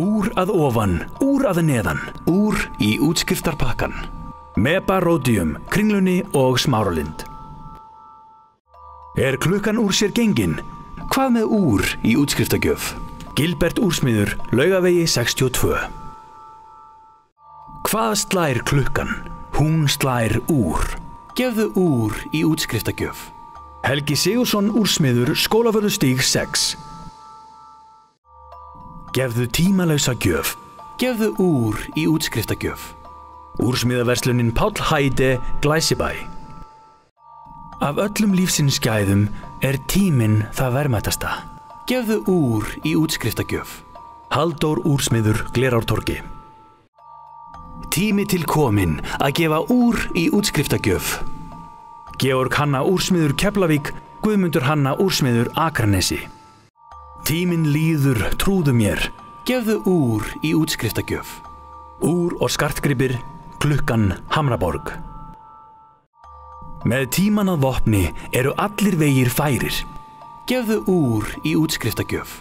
Úr að ofan, úr að neðan, úr í útskriftarpakkan. Meba Rhodium, Kringlunni og Smáralind. Er klukkan úr sér gengin? Hvað með úr í útskriftargjöf? Gilbert úrsmiður, Laugavegi 62. Hvað slær klukkan? Hún slær úr. Gefðu úr í útskriftargjöf. Helgi Sigurðsson úrsmiður, Skólavörðustíg 6. Gefðu tímalausa gjöf. Gefðu úr í útskriftargjöf. Úrsmiðaverslunin Páll Hæde, Glæsibæ. Af öllum lífsins gæðum er tíminn það verðmætasta. Gefðu úr í útskriftargjöf. Halldór úrsmiður, Glerártorgi. Tími til kominn að gefa úr í útskriftargjöf. Georg Hanna úrsmiður, Keflavík, Guðmundur Hanna úrsmiður, Akranesi. Tíminn líður, trúðu mér. Gefðu úr í útskriftargjöf. Úr og skartgripir, klukkan, Hamraborg. Með tímann að vopni eru allir vegir færir. Gefðu úr í útskriftargjöf.